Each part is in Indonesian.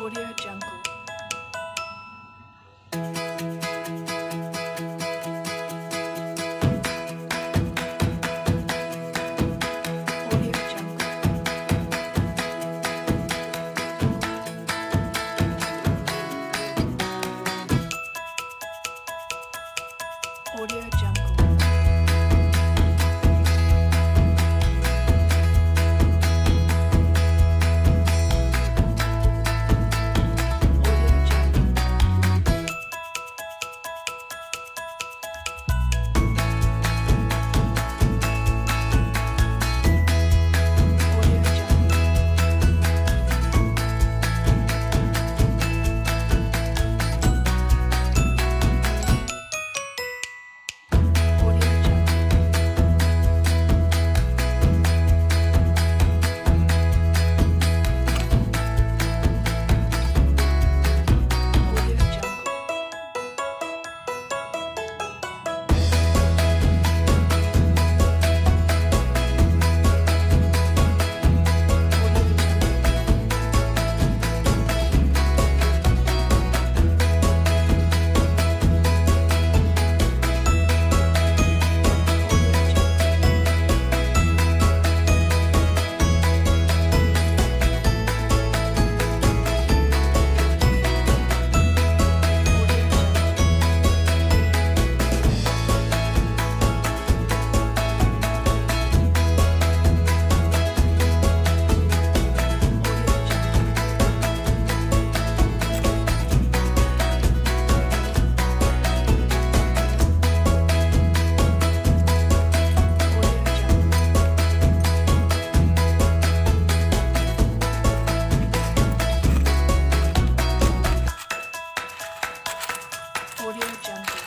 Audio Jungle. Audio Jungle. Audio Jungle. Audio Jungle.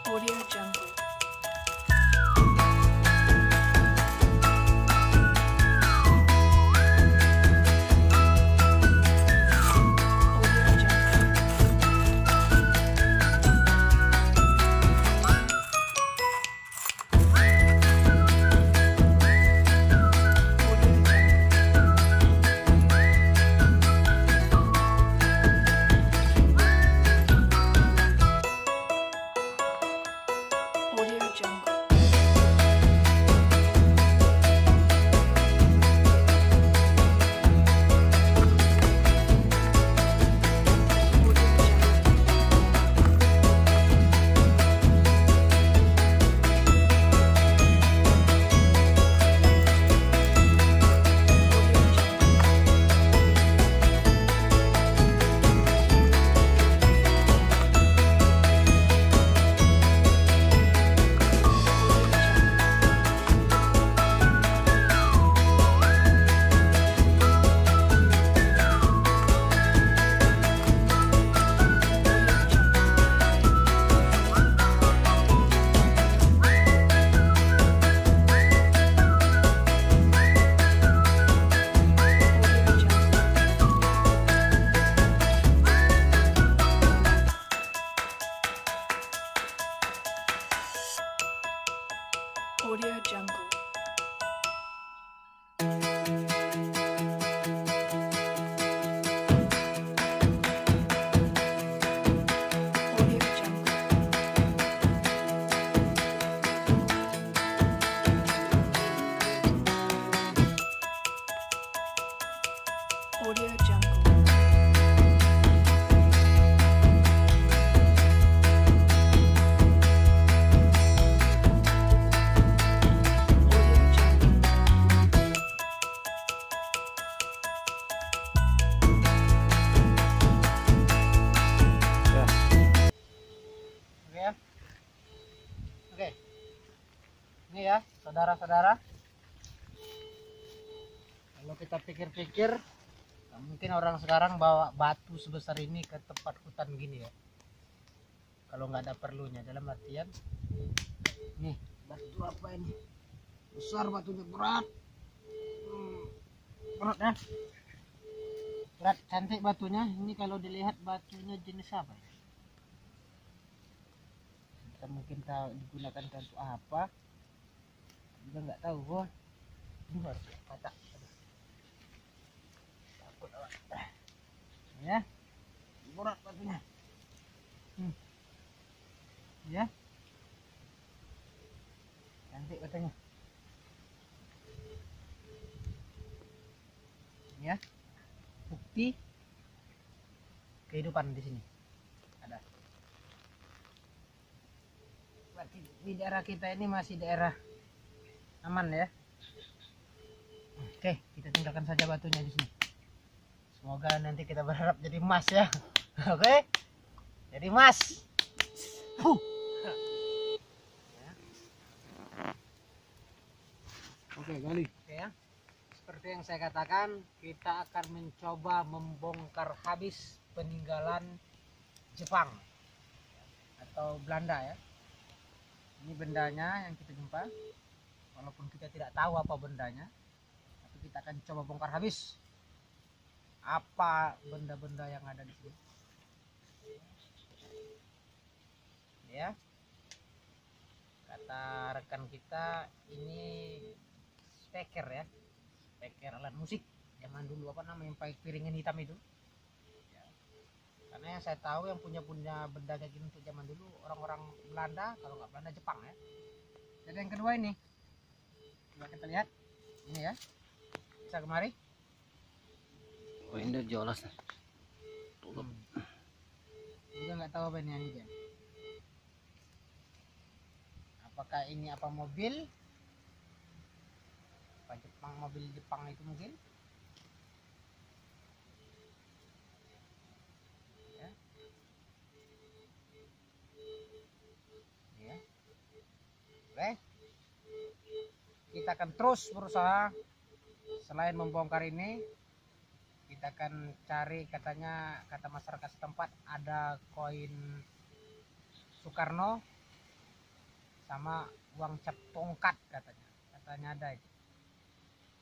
Audio Jungle. Audio Jungle. Audio Jungle. Audio Jungle. Audio Jungle. Oke, ini ya saudara-saudara, Kalau kita pikir-pikir, mungkin orang sekarang bawa batu sebesar ini ke tempat hutan gini ya. Kalau nggak ada perlunya, dalam artian, nih batu apa ini? Besar batunya, berat. Berat ya. Berat, cantik batunya. Ini kalau dilihat batunya jenis apa ya? Kita mungkin tahu digunakan untuk apa? Juga nggak tahu. Wah, ini harus kaca. Ya, berat batunya. Ya, cantik batunya. Ya, bukti kehidupan di sini ada. Berarti di daerah kita ini masih daerah aman ya. Oke, kita tinggalkan saja batunya di sini. Semoga nanti kita berharap jadi emas ya. Oke, jadi emas. Oke, gali. Oke ya. Seperti yang saya katakan, kita akan mencoba membongkar habis peninggalan Jepang atau Belanda ya. Ini bendanya yang kita jumpa. Walaupun kita tidak tahu apa bendanya, tapi kita akan coba bongkar habis apa benda-benda yang ada di sini. Ya. Kata rekan kita, ini speaker ya. Speaker alat musik zaman dulu, apa namanya, yang pakai piringan hitam itu ya. Karena yang saya tahu yang punya benda kayak gini untuk zaman dulu orang-orang Belanda, kalau nggak Belanda Jepang ya. Jadi yang kedua ini, coba kita lihat ini ya, bisa kemari. Oh, ini jelas. Juga nggak tahu apa ini dia. Apakah ini apa mobil? Jepang, mobil Jepang itu mungkin ya. Ya. Oke, kita akan terus berusaha. Selain membongkar ini, kita akan cari, katanya kata masyarakat setempat ada koin Soekarno sama uang cap tongkat, katanya ada itu.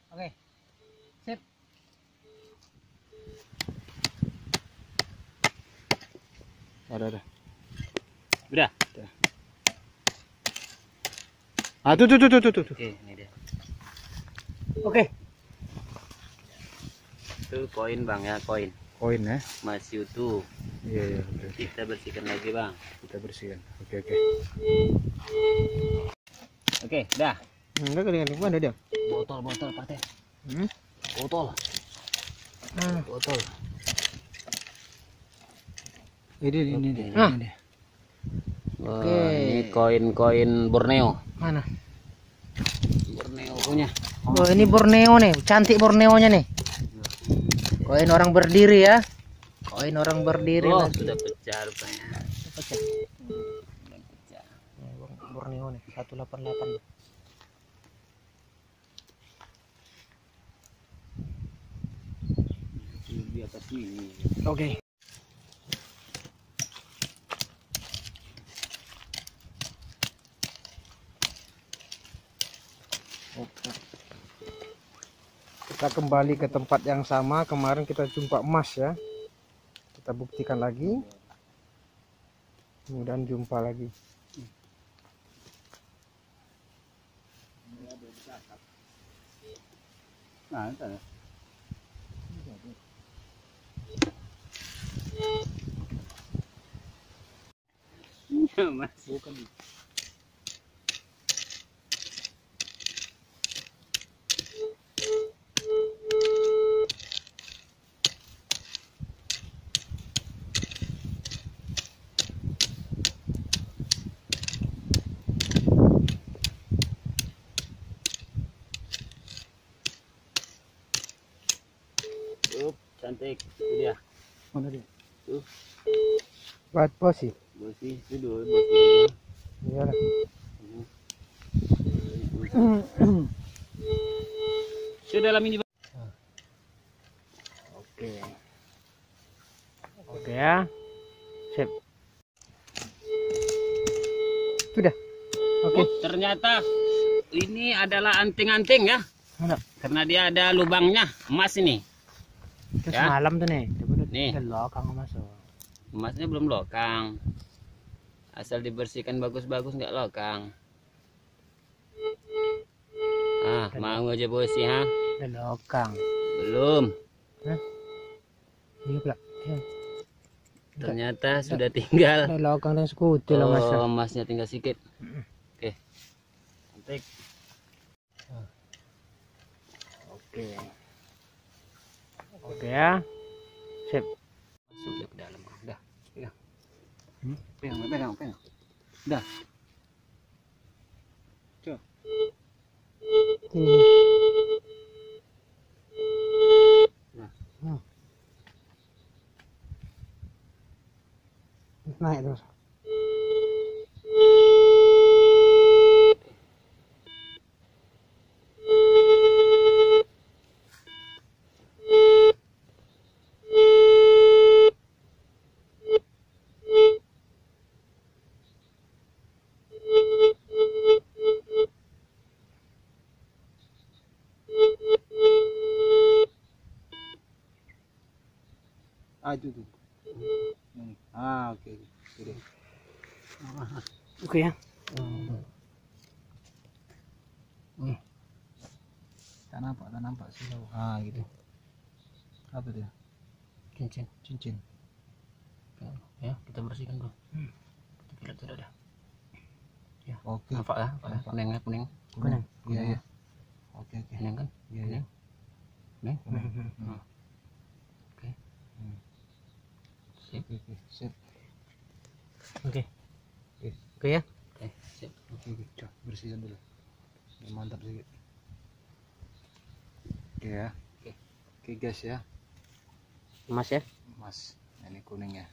Oke, sip. Ada. Udah. Ah, tuh. Oke, ini dia. Oke. Itu koin bang ya, koin. Koin ya. Masih utuh. Iya. Oke. Kita bersihkan lagi bang. Kita bersihkan. Oke. Oke, dah. Enggak kedengaran mana dia? Botol Pak Teh. Botol. Botol. Ini dia. Ah. Ini dia. Wah, Oke. ini koin-koin Borneo. Mana? Borneo punya. Oh, ini Borneo nih, cantik Borneonya nih. Koin orang berdiri ya. Koin orang berdiri Oh, lagi. sudah pecah rupanya. Pecah. Sudah pecah. Borneo nih, 188. Di atas ini. Oke. Kita kembali ke tempat yang sama. Kemarin kita jumpa emas ya. Kita buktikan lagi. Kemudian jumpa lagi. Nah, itu. Mas. Bukan. Cantik. Itu dia. Mana dia? Tuh. Buat posisi. Bersih dulu, bersih. Iyalah. Sudah dalam ini. Oke. Ternyata ini adalah anting-anting ya. Mana? Karena dia ada lubangnya, emas ini. Itu Ya. semalam tuh nih. Nih. Lokang masuk. Emasnya belum lokang. Asal dibersihkan bagus-bagus nggak lokang. Ah, mau aja bos ya? Lokang. Belum. Iya pula. Ya. Ternyata sudah tinggal. Ada lokang dan sekutu lah mas. Oh, emasnya tinggal sedikit. Oke. Cantik. Oke. Oke ya. Sip. Masuk ke dalam. Udah. Pegang. Pegang. Udah. Ini. Nah. Naik terus. Itu tuh. Oke. Oke. Oke ya. Tak nampak sih. Gitu. Apa dia? Cincin. Ya, kita bersihkan dulu. Kita lihat sudah ada. Ya, Oke. nampak ya? Nampak. Kuning. Kuning. Iya. Oke. Kuning kan? Iya. Kuning. Oke. Sip. Oke. Sip. Oke. Oke ya. Oke, sip. Oke. Coba bersihkan dulu. Ini mantap sedikit. Oke ya. Oke guys ya. Mas ya. Mas, ini kuningnya.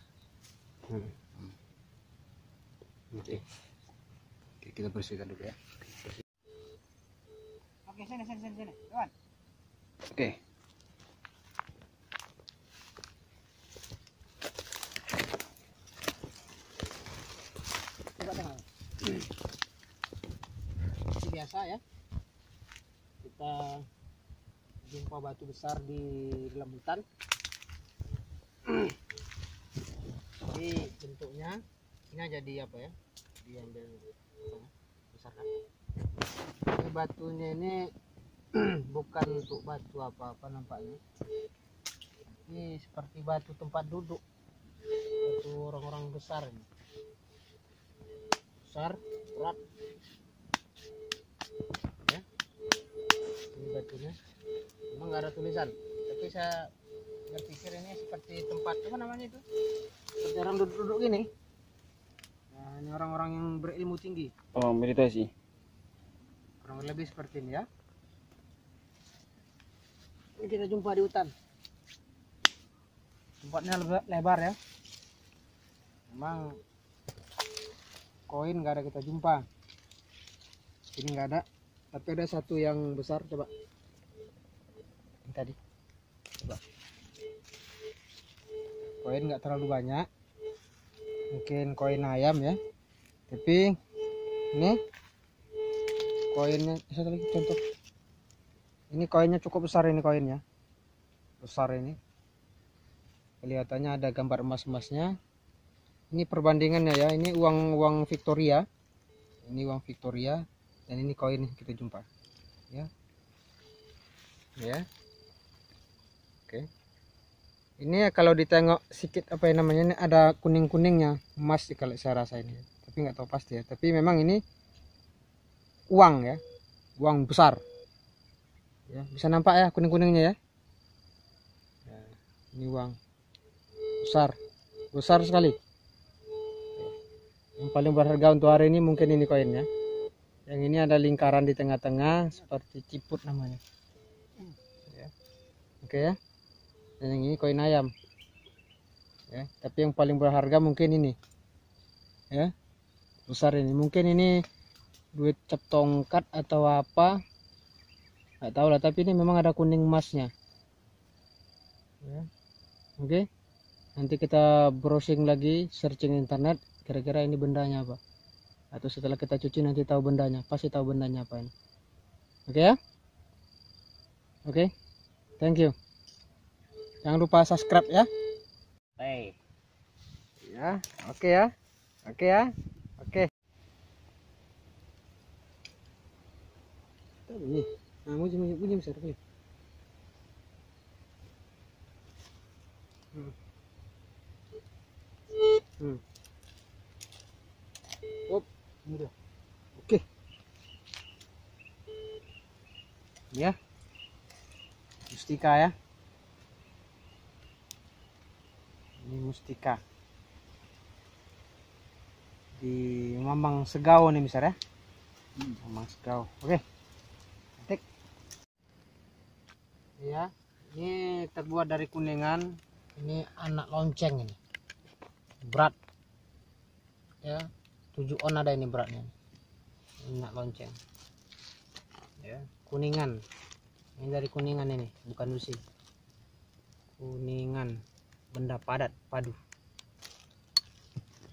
Oke. Oke, kita bersihkan dulu ya. Oke, sini. Kawan. Oke. Coba tengok. Seperti biasa ya. Kita jumpa batu besar di dalam hutan. Jadi bentuknya ini jadi apa ya? Diambil besar kan? Ini batunya ini bukan untuk batu apa-apa nampaknya. Ini seperti batu tempat duduk. Batu orang-orang besar ini. Besar, berat. Ya. Ini batunya. Memang nggak ada tulisan. Tapi saya berpikir ini seperti tempat apa namanya itu? Seperti orang duduk-duduk gini. Nah, ini orang-orang yang berilmu tinggi. Oh, meditasi. Kurang lebih seperti ini ya. Ini kita jumpa di hutan. Tempatnya lebar ya. Memang koin nggak ada kita jumpa. Ini nggak ada. Tapi ada satu yang besar, coba. Ini tadi. Coba. Koin nggak terlalu banyak. Mungkin koin ayam ya. Tapi ini koinnya satu lagi contoh. Ini koinnya cukup besar, ini koinnya. Besar ini. Kelihatannya ada gambar emas-emasnya. Ini perbandingannya ya. Ini uang Victoria. Ini uang Victoria dan ini koin kita jumpa. Ya. Ya. Oke. Ini ya kalau ditengok sedikit apa yang namanya, ini ada kuning-kuningnya, emas sih kalau saya rasa ini. Tapi nggak tahu pasti ya. Tapi memang ini uang ya. Uang besar. Ya, bisa nampak ya kuning-kuningnya ya. Ya, ini uang besar. Besar sekali. Yang paling berharga untuk hari ini mungkin ini koinnya. Yang ini ada lingkaran di tengah-tengah seperti ciput namanya. Ya. Oke ya. Dan yang ini koin ayam. Ya, tapi yang paling berharga mungkin ini. Ya. Besar ini. Mungkin ini duit cap tongkat atau apa. Nggak tahu lah, tapi ini memang ada kuning emasnya. Ya. Oke. Nanti kita browsing lagi, searching internet, kira-kira ini bendanya apa. atau setelah kita cuci nanti tahu bendanya, pasti tahu bendanya apa ini. Oke ya? Oke. Thank you. Jangan lupa subscribe ya. Baik. Ya, oke ya. Oke ya. Oke. Ini. Nah, bunyi besar bunyi. Udah. Oke. Ya. Mustika ya. Ini mustika. Di Mamang Segau nih besar ya. Mamang Segau. Oke. Ketik. Ya, ini terbuat dari kuningan. Ini anak lonceng ini. Berat. Ya, 7 on ada ini beratnya. Ini anak lonceng. Ya, kuningan. Ini dari kuningan ini, bukan lusi. Kuningan, benda padat, padu.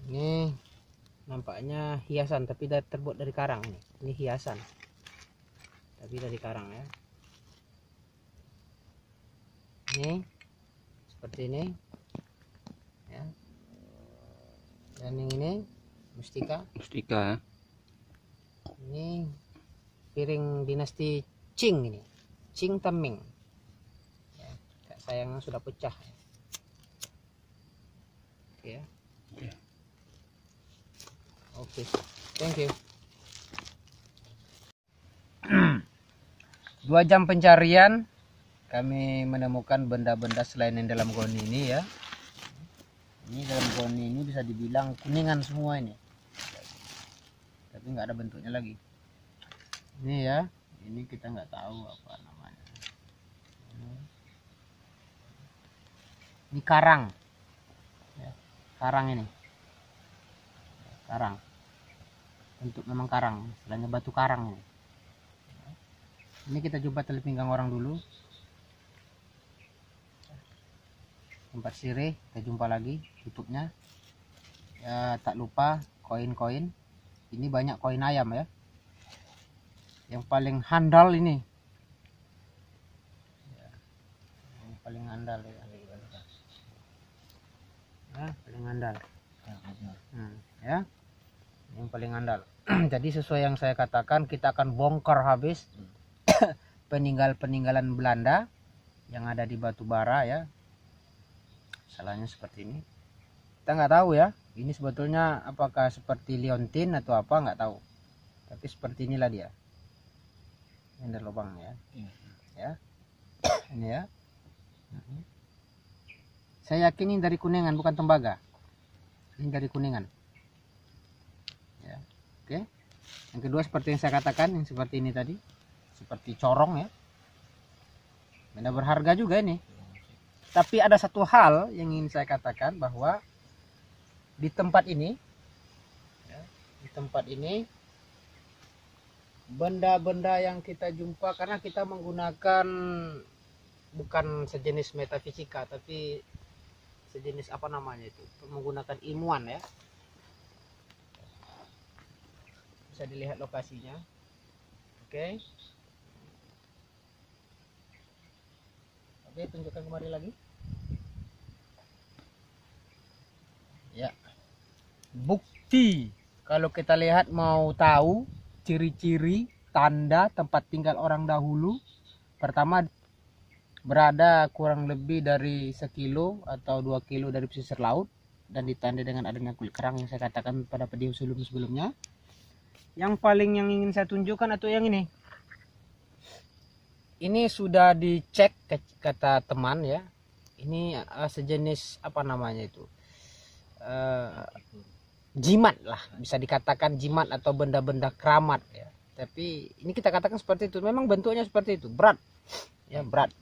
Ini nampaknya hiasan tapi terbuat dari karang nih. Ini hiasan. Tapi dari karang ya. Ini seperti ini. Ya. Dan yang ini mustika. Mustika ya. Ini piring dinasti Qing ini. Qing Teming. Ya, sayangnya sudah pecah. Oke ya. Oke. Oke. Thank you. 2 jam pencarian kami menemukan benda-benda selain yang dalam goni ini ya. Ini dalam goni ini bisa dibilang kuningan semua ini. Tapi nggak ada bentuknya lagi. Ini ya. Ini kita nggak tahu apa namanya. Ini karang. Ya, karang ini. Karang. Bentuk memang karang. Istilahnya batu karang ini. Ini kita coba tali pinggang orang dulu. Tempat sirih kita jumpa lagi tutupnya. Ya, tak lupa koin-koin. Ini banyak koin ayam ya. Yang paling handal ini. Ya, yang paling handal ya. Ya, paling handal. Ya. Yang paling handal. Jadi sesuai yang saya katakan, kita akan bongkar habis peninggalan Belanda yang ada di batu bara ya. Salahnya seperti ini. Kita nggak tahu ya. Ini sebetulnya apakah seperti liontin atau apa, nggak tahu. Tapi seperti inilah dia. Ini ada lubangnya ya. Ya. Ini ya. Saya yakin ini dari kuningan, bukan tembaga. Ini dari kuningan. Ya. Oke. Yang kedua seperti yang saya katakan, yang seperti ini tadi. Seperti corong ya. Benda berharga juga ini. Tapi ada satu hal yang ingin saya katakan, bahwa di tempat ini ya, di tempat ini benda-benda yang kita jumpa, karena kita menggunakan bukan sejenis metafisika tapi sejenis apa namanya itu, menggunakan ilmuwan ya. Bisa dilihat lokasinya. Oke. Oke, tunjukkan kembali lagi. Ya. Bukti kalau kita lihat, mau tahu ciri-ciri tanda tempat tinggal orang dahulu. Pertama, berada kurang lebih dari 1 kilo atau 2 kilo dari pesisir laut, dan ditandai dengan adanya kulit kerang yang saya katakan pada video sebelumnya. Yang paling yang ingin saya tunjukkan atau yang ini. Ini sudah dicek kata teman ya. Ini sejenis apa namanya itu? Jimat lah, bisa dikatakan jimat atau benda-benda keramat ya. Tapi ini kita katakan seperti itu. Memang bentuknya seperti itu, berat. Ya, berat.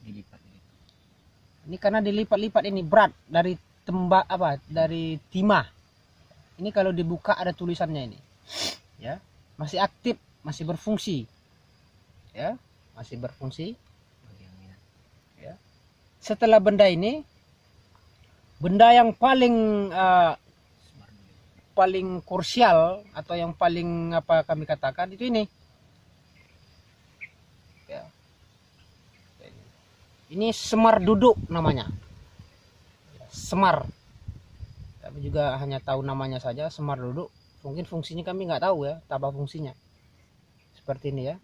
Ini karena dilipat-lipat, ini berat dari dari timah. Ini kalau dibuka ada tulisannya ini. Ya, masih aktif, masih berfungsi. Ya, masih berfungsi. Ya. Setelah benda ini, benda yang paling paling krusial atau yang paling apa kami katakan itu ini. Ya. Ini semar duduk namanya. Semar. Kami juga hanya tahu namanya saja, semar duduk. Mungkin fungsinya kami nggak tahu ya, apa fungsinya. Seperti ini ya.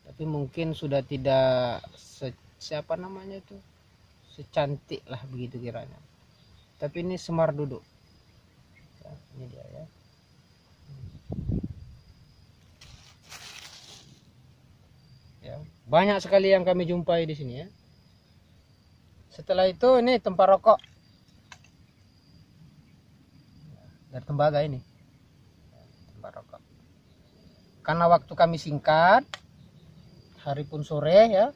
Tapi mungkin sudah tidak siapa namanya itu, secantik lah begitu kiranya. Tapi ini semar duduk. Ya, ini dia ya. Ya, banyak sekali yang kami jumpai di sini ya. Setelah itu ini tempat rokok dari tembaga ini, tempat rokok. Karena waktu kami singkat, hari pun sore ya,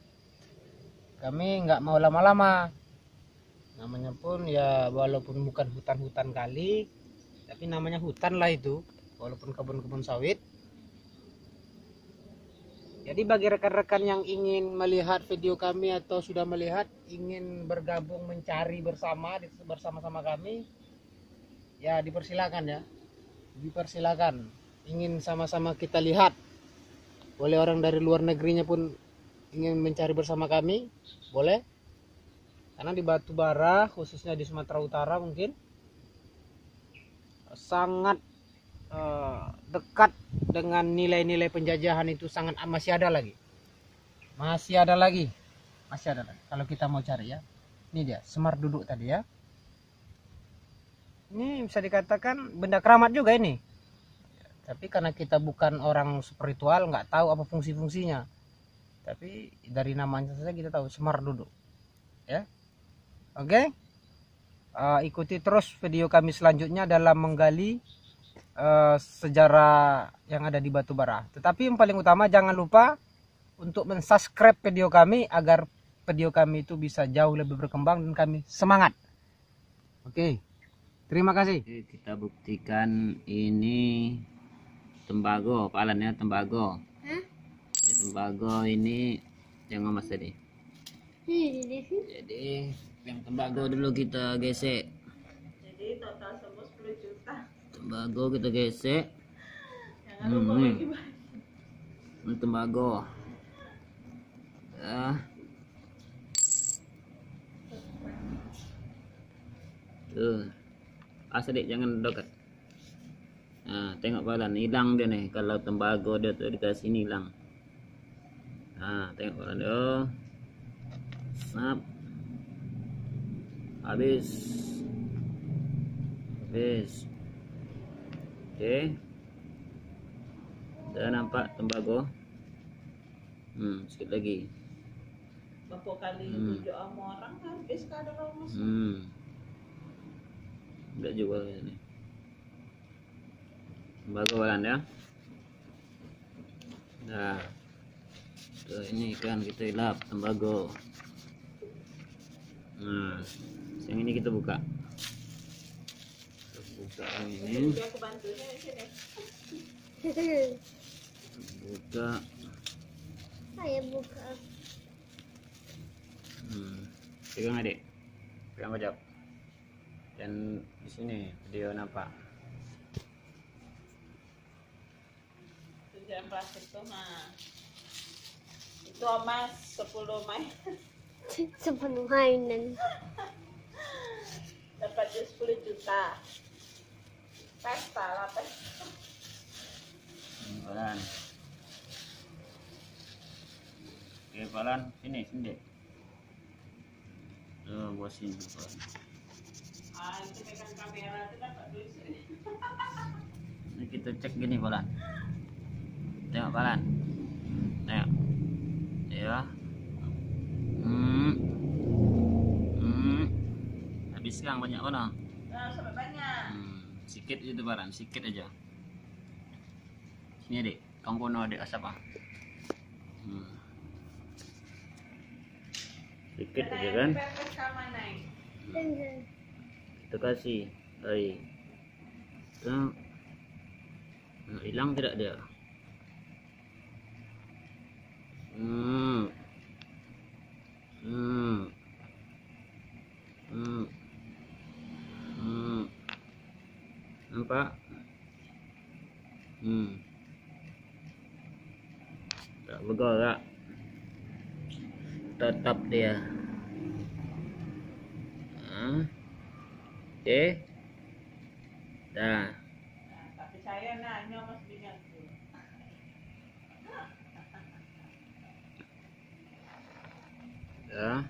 kami nggak mau lama-lama. Namanya pun ya walaupun bukan hutan-hutan kali, tapi namanya hutan lah itu, walaupun kebun-kebun sawit. Jadi bagi rekan-rekan yang ingin melihat video kami atau sudah melihat, ingin bergabung mencari bersama-sama kami, ya dipersilakan ya. Dipersilakan. Ingin sama-sama kita lihat. Boleh orang dari luar negerinya pun ingin mencari bersama kami, boleh. Karena di Batubara, khususnya di Sumatera Utara mungkin sangat dekat dengan nilai-nilai penjajahan itu, sangat masih ada lagi kalau kita mau cari ya. Ini dia semar duduk tadi ya. Ini bisa dikatakan benda keramat juga ini, tapi karena kita bukan orang spiritual, nggak tahu apa fungsi-fungsinya, tapi dari namanya saja kita tahu semar duduk ya. Oke. Ikuti terus video kami selanjutnya dalam menggali sejarah yang ada di Batubara. Tetapi yang paling utama, jangan lupa untuk mensubscribe video kami agar video kami itu bisa jauh lebih berkembang dan kami semangat. Oke, terima kasih. Kita buktikan ini tembago, Palan ya, tembago. Ya, tembago ini yang mas tadi. Jadi yang tembago dulu kita gesek. Jadi total semua 10 juta. Tembago kita gesek. Ini tembago. Ya. Tuh. Adik jangan dekat. Nah, tengok Palan, hilang dia nih. Kalau tembago dia tuh dikasih ini hilang. Nah, tengok Palan dia. Snap. Habis. Oke. Dah nampak tembago. Sikit lagi. Berapa kali tunjuk sama orang habis kada ramus. Enggak jual ini. Tembago Palan ya. Nah. Tuh, ini kan kita ilap tembago. Nah, yang ini kita buka. Buka ini. Aku bantunya di sini. Buka. Saya buka. Pegang adik. Pegang pojok. Dan di sini video nampak. Tujuan plastik tuh mah. Itu emas 10 main. Sepenuh mainan. Dapat 10 juta. Pesta lah pesta. Palan. Oke Palan, sini dek. Tuh buat sini Palan. Itu pegang kamera itu dapat duit sini. Ini kita cek gini Palan. Tengok Palan. Tengok. Ya. Habiskan banyak mana? Nah, sampai banyak. Sikit itu Palan, sikit aja. Sini adik, kamu kono adik asap ah. Sikit aja kan? Kita kasih, Tuh. Nah, hilang tidak dia? nampak? Tak bergerak, tetap dia. Oke, dah. Tapi saya nanya Mas Bina tuh. Dah.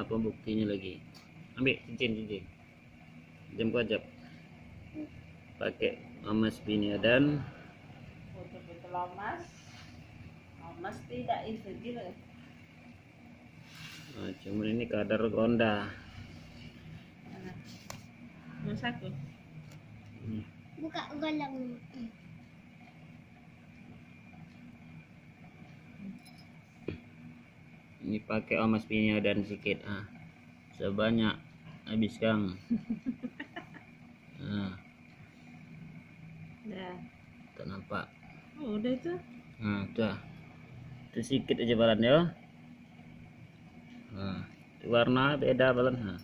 Apa buktinya lagi? Ambil cincin. Jam wajib pakai emas Bina dan Betul-betul emas. Emas tidak itu gila. cuma ini kadar Gonda. Mana? Mas aku. Buka galang. Ini pakai emas Bina dan sedikit. Sebanyak habis Kang. Dah. Tak nampak. Oh, udah itu. Udah. Itu sedikit aja balan ya. Warna beda balan.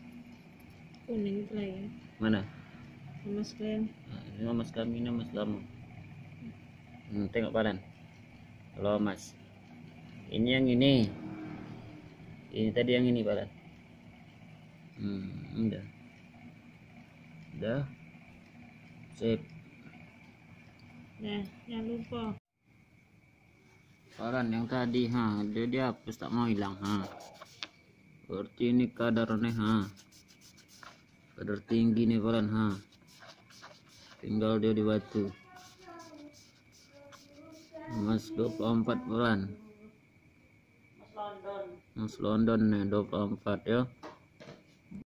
Kuning itu lagi. Mana? Emas kalian. Ini emas kami, ini emas kamu. Tengok balan. Kalau emas. Ini yang ini. Ini tadi yang ini balan. Udah. Sip. Nah, jangan lupa. Balan yang tadi dia hapus, tak mau hilang. Berarti ini kadarnya kadar tinggi nih balan. Tinggal dia di batu. Emas 24 balan. Mas London. Emas London nih 24 ya.